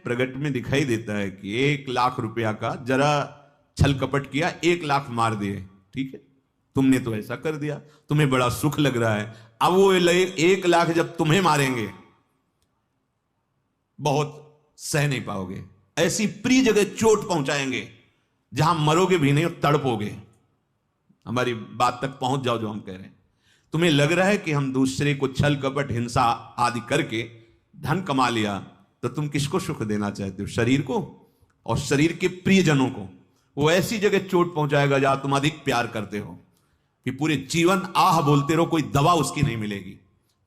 प्रगट में दिखाई देता है कि 1,00,000 रुपया का जरा छल कपट किया, 1,00,000 मार दिए, ठीक है, तुमने तो ऐसा कर दिया, तुम्हें बड़ा सुख लग रहा है। अब वो 1,00,000 जब तुम्हें मारेंगे बहुत सह नहीं पाओगे, ऐसी प्रिय जगह चोट पहुंचाएंगे जहां मरोगे भी नहीं और तड़पोगे। हमारी बात तक पहुंच जाओ जो हम कह रहे हैं। तुम्हें लग रहा है कि हम दूसरे को छल कपट हिंसा आदि करके धन कमा लिया, तो तुम किसको सुख देना चाहते हो? शरीर को और शरीर के प्रियजनों को। वो ऐसी जगह चोट पहुंचाएगा जहां तुम अधिक प्यार करते हो कि पूरे जीवन आह बोलते रहो, कोई दवा उसकी नहीं मिलेगी।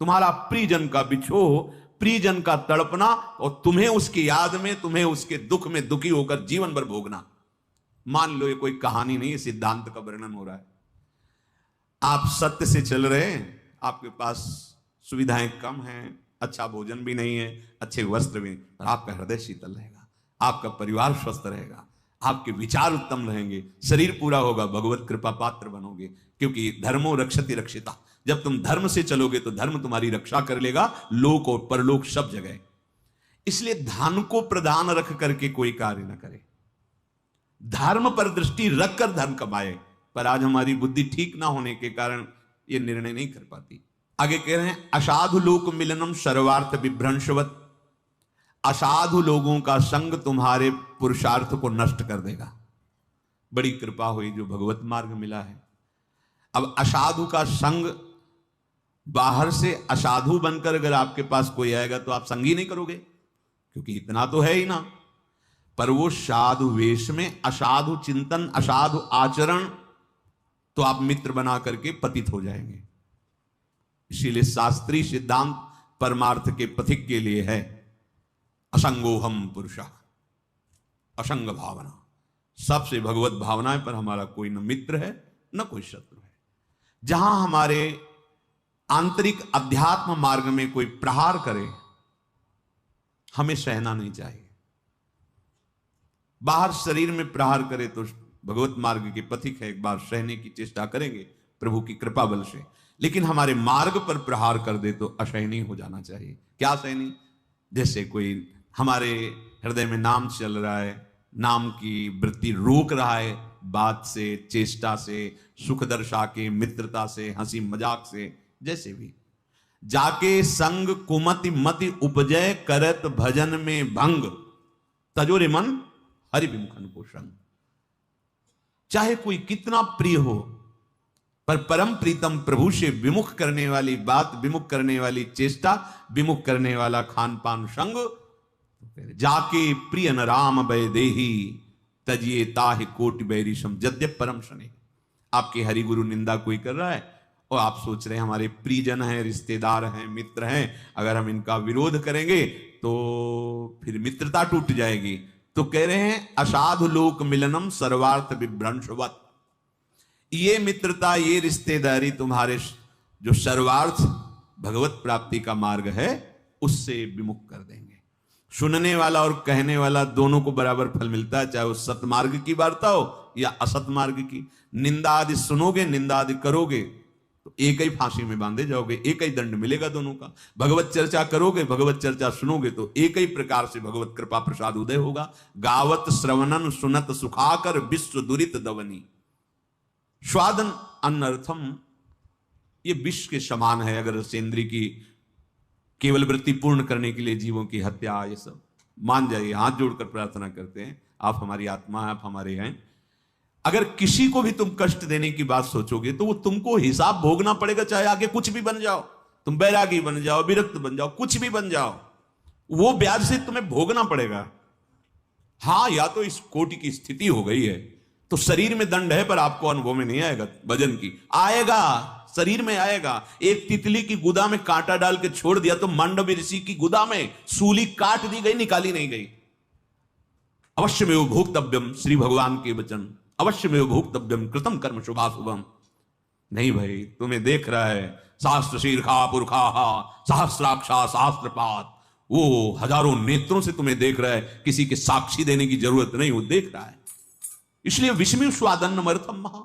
तुम्हारा प्रियजन का बिछोह, प्रियजन का तड़पना, और तुम्हें उसकी याद में, तुम्हें उसके दुख में दुखी होकर जीवन भर भोगना। मान लो ये कोई कहानी नहीं, सिद्धांत का वर्णन हो रहा है। आप सत्य से चल रहे हैं, आपके पास सुविधाएं कम हैं, अच्छा भोजन भी नहीं है, अच्छे वस्त्र भी नहीं, पर आपका हृदय शीतल रहेगा, आपका परिवार स्वस्थ रहेगा, आपके विचार उत्तम रहेंगे, शरीर पूरा होगा, भगवत कृपा पात्र बनोगे। क्योंकि धर्मो रक्षति रक्षिता, जब तुम धर्म से चलोगे तो धर्म तुम्हारी रक्षा कर लेगा, लोक और परलोक सब जगह। इसलिए धन को प्रधान रख करके कोई कार्य न करे, धर्म पर दृष्टि रखकर धन कमाए। पर आज हमारी बुद्धि ठीक ना होने के कारण ये निर्णय नहीं कर पाती। आगे कह रहे हैं, असाधु लोक मिलनम सर्वार्थ विभ्रंशवत। असाधु लोगों का संग तुम्हारे पुरुषार्थ को नष्ट कर देगा। बड़ी कृपा हुई जो भगवत मार्ग मिला है। अब असाधु का संग, बाहर से असाधु बनकर अगर आपके पास कोई आएगा तो आप संग ही नहीं करोगे, क्योंकि इतना तो है ही ना। पर वो साधु वेश में असाधु चिंतन, असाधु आचरण, तो आप मित्र बना करके पतित हो जाएंगे। इसीलिए शास्त्रीय सिद्धांत परमार्थ के पथिक के लिए है, असंगोहम पुरुषा, असंग भावना। सबसे भगवत भावना है, पर हमारा कोई न मित्र है न कोई शत्रु है। जहां हमारे आंतरिक अध्यात्म मार्ग में कोई प्रहार करे, हमें सहना नहीं चाहिए। बाहर शरीर में प्रहार करे तो भगवत मार्ग के पथिक है, एक बार सहने की चेष्टा करेंगे प्रभु की कृपा बल से। लेकिन हमारे मार्ग पर प्रहार कर दे तो असहनीय हो जाना चाहिए। क्या सहनीय? जैसे कोई हमारे हृदय में नाम चल रहा है, नाम की वृत्ति रोक रहा है, बात से, चेष्टा से, सुख दर्शा के, मित्रता से, हंसी मजाक से, जैसे भी, जाके संग कुमति मति उपजय करत भजन में भंग, तजोरे मन हरि विमुखन को संग। चाहे कोई कितना प्रिय हो, पर परम प्रीतम प्रभु से विमुख करने वाली बात, विमुख करने वाली चेष्टा, विमुख करने वाला खान पान संग, जाके प्रिय न राम वै देही तजिए ताहि कोटि बैरिशम यद्यप परम शनि। आपके हरिगुरु निंदा कोई कर रहा है और आप सोच रहे हैं हमारे प्रियजन हैं, रिश्तेदार हैं, मित्र हैं, अगर हम इनका विरोध करेंगे तो फिर मित्रता टूट जाएगी। तो कह रहे हैं असाधु लोक मिलनम सर्वार्थ विभ्रंशवत। ये मित्रता, ये रिश्तेदारी तुम्हारे जो सर्वार्थ भगवत प्राप्ति का मार्ग है उससे विमुख कर देंगे। सुनने वाला और कहने वाला दोनों को बराबर फल मिलता है, चाहे वो सतमार्ग की वार्ता हो या असत मार्ग की। निंदा आदि सुनोगे, निंदा आदि करोगे तो एक ही फांसी में बांधे जाओगे, एक ही दंड मिलेगा दोनों का। भगवत चर्चा करोगे, भगवत चर्चा सुनोगे तो एक ही प्रकार से भगवत कृपा प्रसाद उदय होगा। गावत श्रवणन सुनत सुखाकर विश्व दुरित दवनी। स्वादन अनर्थम, ये विष के समान है। अगर सेंद्री की केवल वृत्ति पूर्ण करने के लिए जीवों की हत्या, ये सब मान जाइए, हाथ जोड़कर प्रार्थना करते हैं, आप हमारी आत्मा है, आप हमारे हैं। अगर किसी को भी तुम कष्ट देने की बात सोचोगे तो वो तुमको हिसाब भोगना पड़ेगा, चाहे आगे कुछ भी बन जाओ, तुम बैरागी बन जाओ, विरक्त बन जाओ, कुछ भी बन जाओ, वो ब्याज से तुम्हें भोगना पड़ेगा। हाँ, या तो इस कोटि की स्थिति हो गई है तो शरीर में दंड है, पर आपको अनुभव में नहीं आएगा, भजन की आएगा, शरीर में आएगा। एक तितली की गुदा में कांटा डाल के छोड़ दिया तो मांडवी ऋषि की गुदा में सूली काट दी गई, निकाली नहीं गई। अवश्य में भोक्तव्यम, श्री भगवान के वचन, अवश्य में भोक्तव्यम कृतम कर्म शुभाशुभम। नहीं भाई, तुम्हें देख रहा है शास्त्र शीर्षा पुरखा सहस्राक्षा सहस्त्रपात, वो हजारों नेत्रों से तुम्हें देख रहा है, किसी के साक्षी देने की जरूरत नहीं, वो देख रहा है। इसलिए विषमी स्वादन मर्थम महा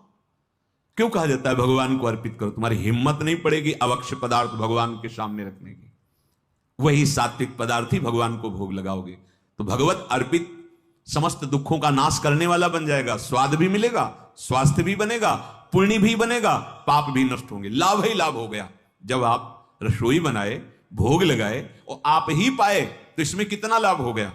क्यों कहा जाता है भगवान को अर्पित करो। तुम्हारी हिम्मत नहीं पड़ेगी अवक्ष पदार्थ भगवान के सामने रखने की, वही सात्विक पदार्थ ही भगवान को भोग लगाओगे। तो भगवत अर्पित समस्त दुखों का नाश करने वाला बन जाएगा। स्वाद भी मिलेगा, स्वास्थ्य भी बनेगा, पुण्य भी बनेगा, पाप भी नष्ट होंगे। लाभ ही लाभ हो गया। जब आप रसोई बनाए, भोग लगाए और आप ही पाए तो इसमें कितना लाभ हो गया।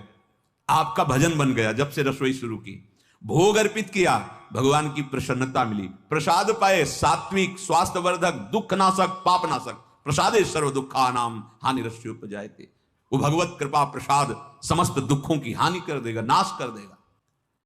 आपका भजन बन गया। जब से रसोई शुरू की, भोग अर्पित किया, भगवान की प्रसन्नता मिली, प्रसाद पाए, सात्विक, स्वास्थ्यवर्धक, दुख नाशक, पाप नाशक, प्रसादे सर्व दुखानाम हानिरस्य उपजायते। वो भगवत कृपा प्रसाद समस्त दुखों की हानि कर देगा, नाश कर देगा।